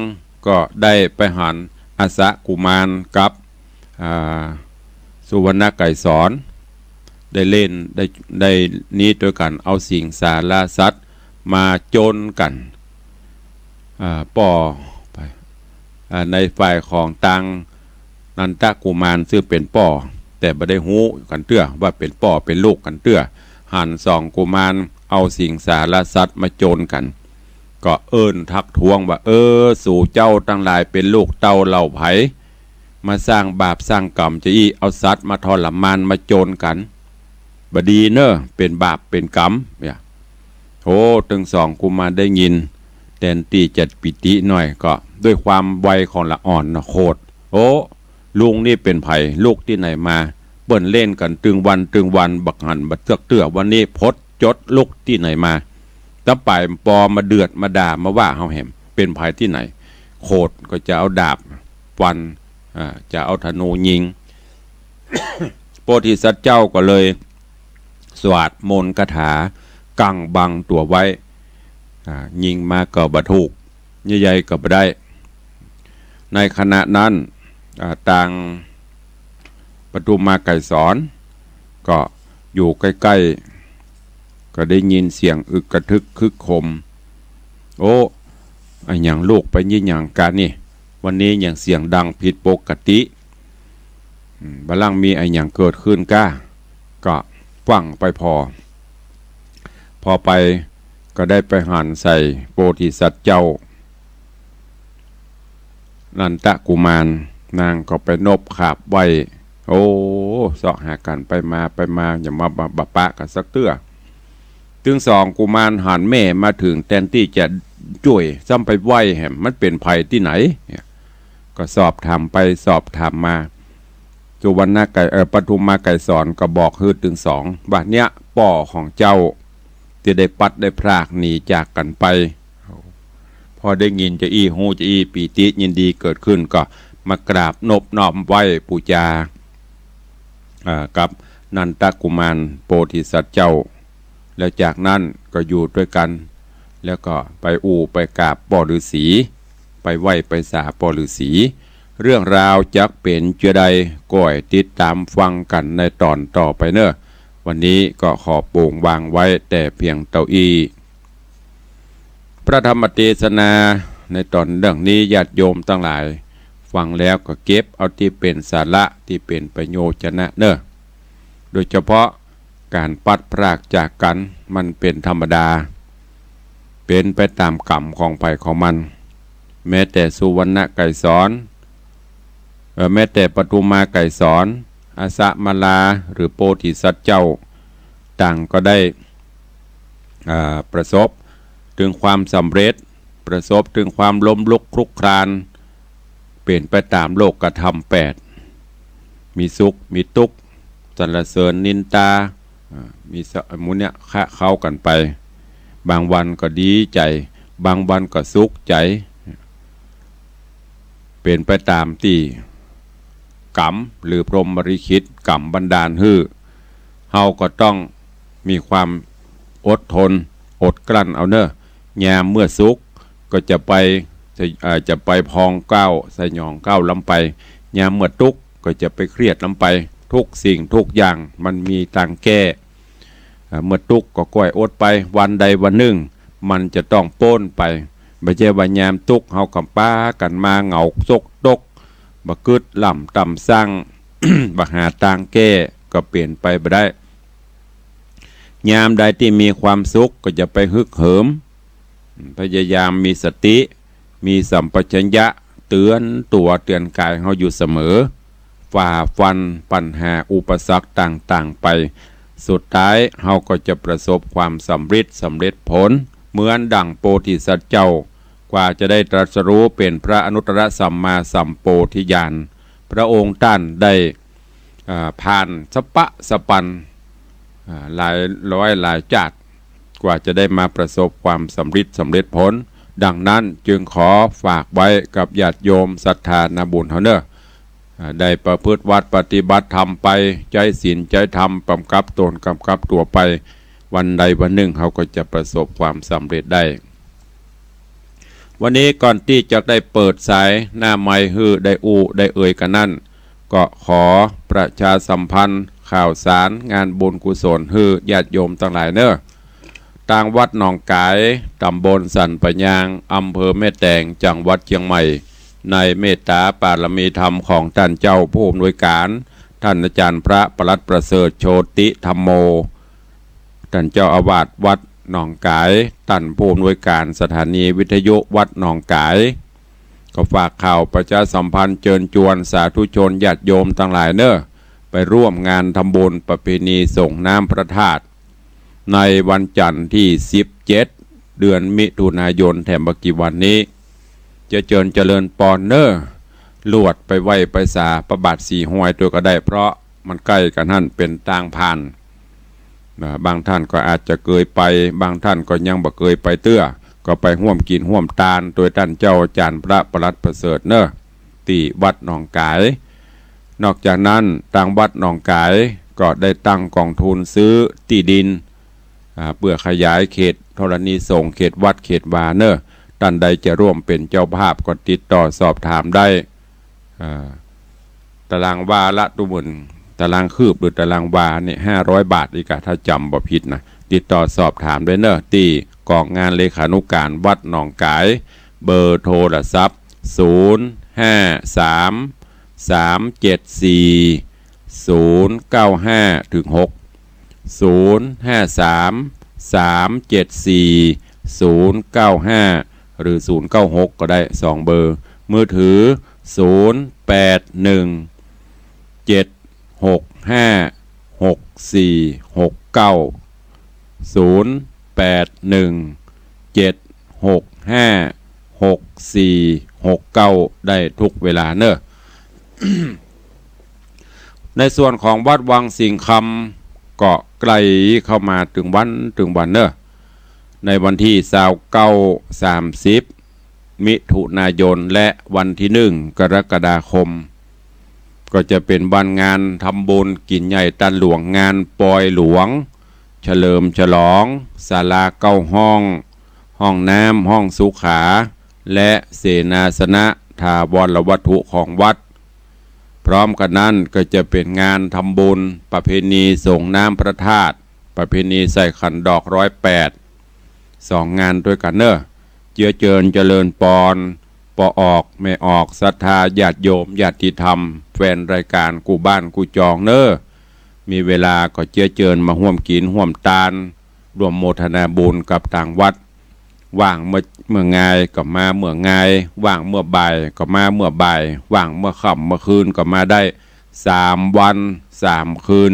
ก็ได้ไปหันอาสะกุมารกับสุวรรณไก่สอนได้เล่นได้นี้ด้วยกันเอาสิ่งสารสัตว์มาโจนกันป่อไปในฝ่ายของตังนันตะกุมารซึ่งเป็นป่อแต่ไม่ได้หูกันเตื้อว่าเป็นป่อเป็นลูกกันเตื้อหัน2 กุมารเอาสิ่งสารสัตว์มาโจนกันก็ทักท้วงว่าสู่เจ้าทั้งหลายเป็นลูกเต้าเหล่าไผมาสร้างบาปสร้างกรรมจะเอาสัตว์มาทรมานมาโจนกันบดีเนอะเป็นบาปเป็นกรรมเนี่ยโธ่ทั้ง2 กุมารได้ยิน แทนที่จะปิติหน่อยก็ด้วยความไวของละอ่อนนะโคตรโอ้ลุงนี่เป็นไผ่ลูกที่ไหนมาเปิ้นเล่นกันตึงวันบักหันบักเตือกวันนี้พดจดลูกที่ไหนมาตะป่ายปอมาเดือดมาด่ามาว่าเฮาแหมเป็นไผ่ที่ไหนโคตรก็จะเอาดาบฟันจะเอาธนูยิง โพธิสัตว์เจ้าก็เลยสวดมนต์คาถากังบังตัวไว้ยิงมาก็บรรทุกใหญ่ๆก็บ่ได้ในขณะนั้นต่างปทุมมาไก่สอนก็อยู่ใกล้ๆก็ได้ยินเสียงอึกกระทึกคึกคมโอ้ไอ้หยังลูกไปยี่หยังกันนี่วันนี้อย่างเสียงดังผิดปกติบาลังมีไอ้หยังเกิดขึ้นก็ฟังไปพอไปก็ได้ไปหันใส่โพธิสัตว์เจ้านันตะกุมารนางก็ไปนบขาบไว้โอ้เสาะหากันไปมาอย่ามาบะปะกันสักเตื้อถึงสองกุมารหันแม่มาถึงแทนที่จะช่วยซ้ำไปไหวแหมมันเป็นภัยที่ไหนก็สอบถามไปสอบถามมาสุวรรณไก่ปทุมมาไก่สอนก็บอกฮืดถึงสองว่าเนี้ยป่อของเจ้าที่ได้ปัดได้พรากหนีจากกันไปพอได้ยินจะฮูจะปีติยินดีเกิดขึ้นก็มากราบนบน้อมไหว้ปูจากับนันตกุมารโพธิสัตว์เจ้าแล้วจากนั้นก็อยู่ด้วยกันแล้วก็ไปไปกราบปอฤาษีไปไหว้ไปสาปอฤาษีเรื่องราวจักเป็นเจือใดก่อยติดตามฟังกันในตอนต่อไปเนอะวันนี้ก็ขอโปร่งวางไว้แต่เพียงเต้าอี้พระธรรมเทศนาในตอนเรื่องนี้ญาติโยมทั้งหลายฟังแล้วก็เก็บเอาที่เป็นสาระที่เป็นประโยชน์นะเนอะโดยเฉพาะการปัดพรากจากกันมันเป็นธรรมดาเป็นไปตามกรรมของไผ่ของมันแม้แต่สุวรรณไก่สอนแม้แต่ปทุมมาไก่สอนอาสะมาลาหรือโพธิสัตว์เจ้าต่างก็ได้ประสบถึงความสำเร็จประสบถึงความล้มลุกคลุกคลานเปลี่ยนไปตามโลกธรรม8มีสุขมีทุกข์สรรเสริญนินตามีมุนเนี่ยเข้ากันไปบางวันก็ดีใจบางวันก็สุขใจเปลี่ยนไปตามที่กรรมหรือพรหมลิขิตกรรมบันดาลฮื้อเฮาก็ต้องมีความอดทนอดกลั้นเอาเนอะยามเมื่อสุขก็จะไปพองก้าวสยองก้าวลำไปยามเมื่อทุกข์ก็จะไปเครียดลำไปทุกสิ่งทุกอย่างมันมีทางแก้เมื่อทุกข์ก็ก้อยอดไปวันใดวันหนึ่งมันจะต้องโป้นไปไม่ใช่ว่ายามทุกข์เฮากับป้ากันมาเหงาซกตกบะกึดล่ำต่ำสร้าง บะหาทางแก้ก็เปลี่ยนไปบ่ได้ยามใดที่มีความสุขก็จะไปฮึกเหิมพยายามมีสติมีสัมปชัญญะเตือนตัวเตือนกายเฮาอยู่เสมอฝ่าฟันปัญหาอุปสรรคต่างๆไปสุดท้ายเฮาก็จะประสบความสำเร็จผลเหมือนดั่งโพธิสัตว์เจ้ากว่าจะได้ตรัสรู้เป็นพระอนุตตรสัมมาสัมโพธิญาณพระองค์ท่านได้ผ่านสปันหลายร้อยหลายจาดกว่าจะได้มาประสบความสำเร็จผลดังนั้นจึงขอฝากไว้กับญาติโยมศรัทธานาบุญเฮาเนอะได้ประพฤติวัดปฏิบัติธรรมไปใจศีลใจธรรมกำกับตนกำกับตัวไปวันใดวันหนึ่งเขาก็จะประสบความสำเร็จได้วันนี้ก่อนที่จะได้เปิดสายหน้าไมค์ฮือได้ได้เอ่ยกันนั่นก็ขอประชาสัมพันธ์ข่าวสารงานบุญกุศลฮือญาติโยมทั้งหลายเนอะทางวัดหนองกายตำบลสันปะยางอำเภอแม่แตงจังหวัดเชียงใหม่ในเมตตาปารมีธรรมของท่านเจ้าผู้อำนวยการท่านอาจารย์พระปลัดประเสริฐโชติธรรมโมท่านเจ้าอาวาสวัดหนองกายท่านผู้อำนวยการสถานีวิทยุวัดหนองกายก็ฝากข่าวประชาสัมพันธ์เชิญชวนสาธุชนญาติโยมทั้งหลายเนอะไปร่วมงานทำบุญประเพณีส่งน้ำพระธาตุในวันจันทร์ที่17 เดือนมิถุนายนแถมบกี่วันนี้จะเจริญปอนเนอร์ลวดไปไหวไปสาประบาดสีห้วยตัวก็ได้เพราะมันใกล้กันนั่นเป็นต่างผ่านบางท่านก็อาจจะเคยไปบางท่านก็ยังบ่เคยไปเตื้อก็ไปห่วมกินห่วมตาลโดยท่านเจ้าอาจารย์พระประหลัดประเสริฐเนอะที่วัดหนองกายนอกจากนั้นทางวัดหนองกายก็ได้ตั้งกองทุนซื้อที่ดินเพื่อขยายเขตธรณีสงฆ์เขตวัดเขตวาเนอะท่านใดจะร่วมเป็นเจ้าภาพก็ติดต่อสอบถามได้ตารางวาละตุมุนตารางคืบหรือตารางวาเนี่ย500 บาทอีกถ้าจำบ่ผิดนะติดต่อสอบถามได้เนอะที่กองงานเลขานุการวัดหนองกายเบอร์โทรศัพท์053-374-095-6 053-374-095 หรือ096ก็ได้2เบอร์มือถือ081-765-6469ได้ทุกเวลาเนอะ ในส่วนของวัดวังสิงคำก็ใกล้เข้ามาถึงวันเนอะในวันที่29-30มิถุนายนและวันที่1กรกฎาคมก็จะเป็นวันงานทำบุญกินใหญ่ตันหลวงงานปอยหลวงเฉลิมฉลองศาลา9 ห้องห้องน้ำห้องสุขาและเสนาสนะถาวรวัตถุของวัดพร้อมกันนั้นก็จะเป็นงานทำบุญประเพณีส่งน้ำพระธาตุประเพณีใส่ขันดอก108 2 งานด้วยกันเนอะเจริญปอนปออกไม่ออกศรัทธาญาติโยมญาติธรรมแฟนรายการกูบ้านกูจองเนอะมีเวลาก็เจิญมาห่วมกินห่วมตาลร่วมโมทนาบุญกับทางวัดว่างเมื่อไงก็มาเมื่อไงว่างเมื่อบ่ายก็มาเมื่อบ่ายว่างเมื่อค่ำเมื่อคืนก็มาได้3 วัน 3 คืน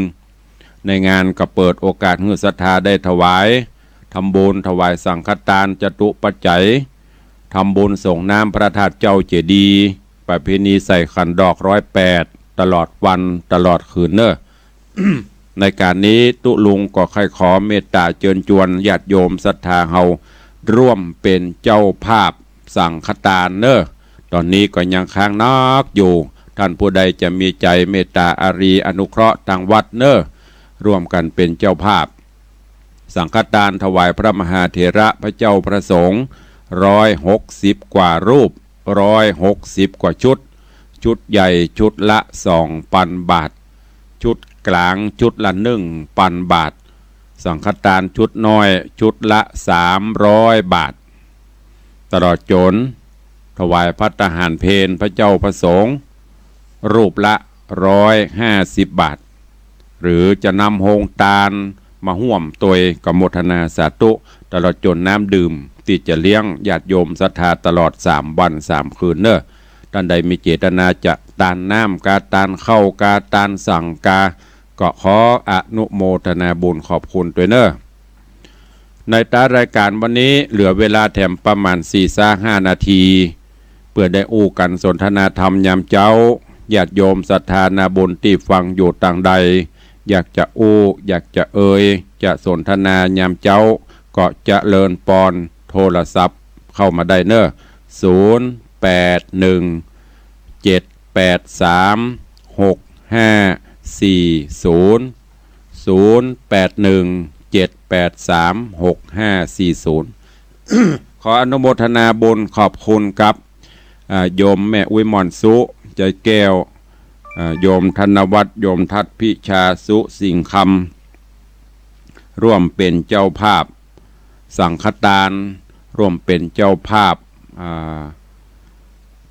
ในงานก็เปิดโอกาสให้ศรัทธาได้ถวายทำบุญถวายสังฆทานจตุปัจจัยทำบุญส่งน้ำพระธาตุเจ้าเจดีย์ประเพณีใส่ขันดอก108ตลอดวันตลอดคืนเนอะ ในการนี้ตุลุงก็ใครขอเมตตาเชิญชวนญาติโยมศรัทธาเฮาร่วมเป็นเจ้าภาพสังฆทานเนอะตอนนี้ก็ยังค้างนักอยู่ท่านผู้ใดจะมีใจเมตตาอารีอนุเคราะห์ทางวัดเนอะร่วมกันเป็นเจ้าภาพสังฆทานถวายพระมหาเถระพระเจ้าพระสงฆ์160 กว่ารูป160 กว่าชุดใหญ่ชุดละ 2,000 บาทชุดกลางชุดละ 1,000 บาทสังฆทานชุดน้อยชุดละ300 บาทตลอดจนถวายภัตตาหารเพลพระเจ้าพระสงฆ์รูปละ150 บาทหรือจะนำโฮงตาลมาห่วมตัวกโมทนาสาธุตลอดจนน้ำดื่มที่จะเลี้ยงญาติโยมศรัทธาตลอด3 วัน 3 คืนเนอะท่านใดมีเจตนาจะตานน้ำกาตานเข้ากาตานสั่งกาก็ขออนุโมทนาบุญขอบคุณด้วยเนอะในตารายการวันนี้เหลือเวลาแถมประมาณ 4-5 นาทีเพื่อได้อู้กันสนทนาธรรมยามเจ้าญาติโยมศรัทธานาบุญที่ฟังอยู่ต่างใดอยากจะอู้อยากจะจะสนทนายามเจ้าก็จะเลินปอนโทรศัพท์เข้ามาได้เนอะ081-783-6540 ขออนุโมทนาบุญขอบคุณกับโยมแม่อุยมอนสุใจแก้วโยมธนวัฒน์โยมทัตพิชาสุสิงคำร่วมเป็นเจ้าภาพสังฆทานร่วมเป็นเจ้าภาพ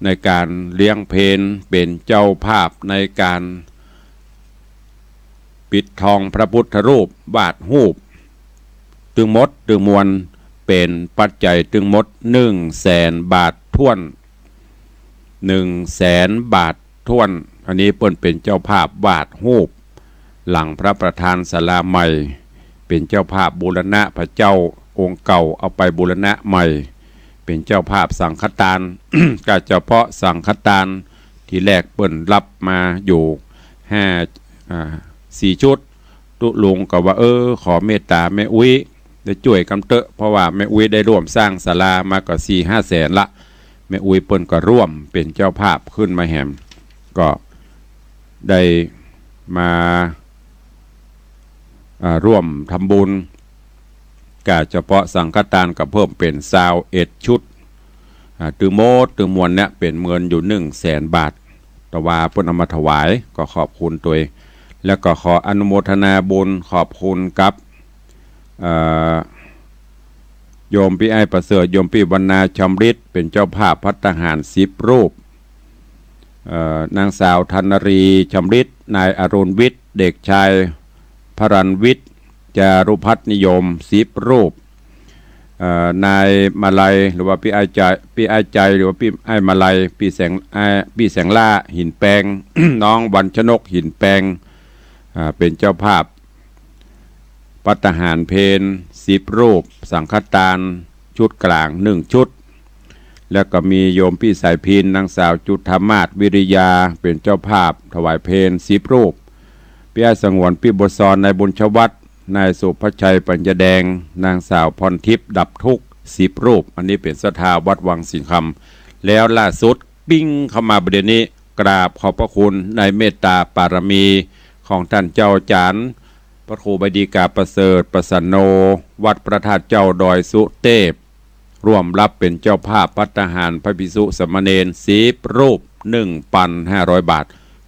ในการเลี้ยงเพลเป็นเจ้าภาพในการปิดทองพระพุทธรูปวาดรูปตึงมดตึงมวลเป็นปัจจัยตึงมด100,000 บาทท้วน100,000 บาทท้วนอันนี้เปิ้นเป็นเจ้าภาพวาดรูปหลังพระประธานศาลาใหม่เป็นเจ้าภาพบูรณะพระเจ้า องค์เก่าเอาไปบูรณะใหม่เป็นเจ้าภาพสังฆทาน ก็เฉพาะสังฆทานที่แรกเปิ้นรับมาอยู่4 ชุดตุลุงก็ว่าขอเมตตาแม่อุ้ยได้ช่วยกำเตอะเพราะว่าแม่อุ้ยได้ร่วมสร้างศาลามาก็4-5 แสนละแม่อุ้ยเปิ้นก็ร่วมเป็นเจ้าภาพขึ้นมาแหมก็ได้มาร่วมทำบุญกะเฉพาะสังฆทานก็เพิ่มเป็น21 ชุดตือโมดตือมวลเนี่ยเป็นเงินอยู่100,000 บาทแต่ว่าเพิ่นเอามาถวายก็ขอบคุณตัวแล้วก็ขออนุโมทนาบุญขอบคุณกับโยมพี่ไอ้ประเสริฐโยมพี่วรรณาชำริดเป็นเจ้าภาพภัตตาหาร10 รูปนางสาวธนรีชำริดนายอรุณวิทย์เด็กชายพรัญวิทย์จารุพัฒนิยม10 รูปนายมาลัยหรือว่าพี่ไอ้ใจหรือว่าพี่ไอ้มาลัยพี่แสงล่าหินแปง น้องวันชนกหินแปงเป็นเจ้าภาพภัตตาหารเพล10 รูปสังฆทานชุดกลาง1 ชุดแล้วก็มีโยมพี่สายพินนางสาวจุฑามาศวิริยาเป็นเจ้าภาพถวายเพล10 รูปพี่อาสงวนพี่บุษรนายบุญชวัฒน์นายสุภชัยปัญญแดงนางสาวพรทิพย์ดับทุกข์10 รูปอันนี้เป็นศรัทธาวัดวังสิงคำแล้วล่าสุดปิ้งเข้ามาประเด็นนี้กราบขอบพระคุณในเมตตาปารมีของท่านเจ้าจารย์พระครูบดีกาประเสริฐประสันโนวัดพระธาตุเจ้าดอยสุเทพร่วมรับเป็นเจ้าภาพภัตตาหารพระภิกษุสามเณร10 รูป 1,500 บาท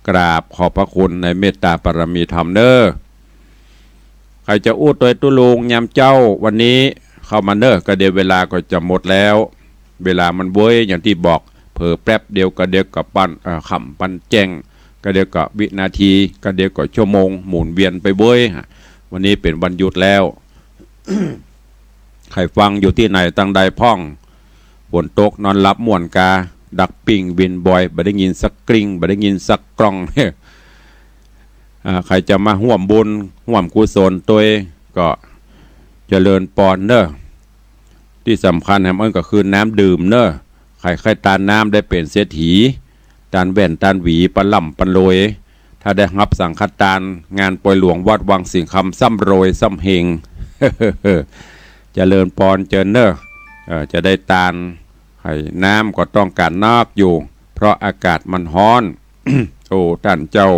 กราบขอบพระคุณในเมตตาปารมีธรรมเนอใครจะอู้ตัวตุลุงยามเจ้าวันนี้เข้ามาเนอก็เดี๋ยวเวลาก็จะหมดแล้วเวลามันเว้ยอย่างที่บอกเผลอแป๊บเดียวก็เดี๋ยวกับปั้นขำปั้นแจ้งก็เดี๋ยวกับวินาทีก็เดี๋ยวกับชั่วโมงหมุนเวียนไปเว้ยวันนี้เป็นวันหยุดแล้ว ใครฟังอยู่ที่ไหนตั้งใดพ่องฝนตกนอนรับม่วนกาดักปิงวินบอยบ่ได้ยินสักกริ่งบ่ได้ยินสักกล้อง ใครจะมาห่วมบุญห่วมกุศลตัวก็เจริญปอนเนอะที่สำคัญแฮมเอิ้นก็คือน้ำดื่มเนอะใครตานน้ำได้เป็นเศรษฐีตานแว่นตานหวีปล่ำปโรยถ้าได้รับสังฆทานงานปล่อยหลวงวัดวังสิงคำซ้ำโรยซ้ำเฮง เจริญปอนเจริญเนอะจะได้ตานน้ำก็ต้องการนอกอยู่เพราะอากาศมันร้อน โอ้ท่านเจ้า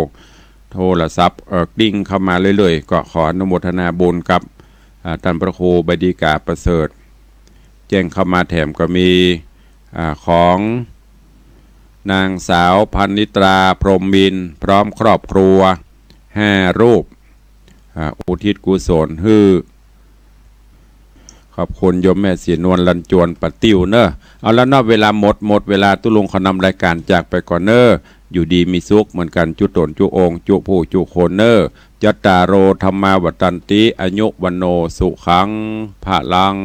โทรศัพท์ดิ้งเข้ามาเรื่อยๆก็ขออนุโมทนาบุญกับท่านพระครูบดีกาประเสริฐแจ้งเข้ามาแถมก็มีของนางสาวพันนิตราพรหมมินพร้อมครอบครัว5 รูปอุทิศกุศลฮือขอบคุณโยมแม่เสียนวลลันจวนปัดติ้วเนอะเอาแล้วนอกเวลาหมดเวลาตุลุงขอนำรายการจากไปก่อนเนอะอยู่ดีมีสุขเหมือนกันจุตนจุองจุผู้จุโคนเนอจัตตาโรธรรมาวัตันติอายุวันโนสุขังภะลัง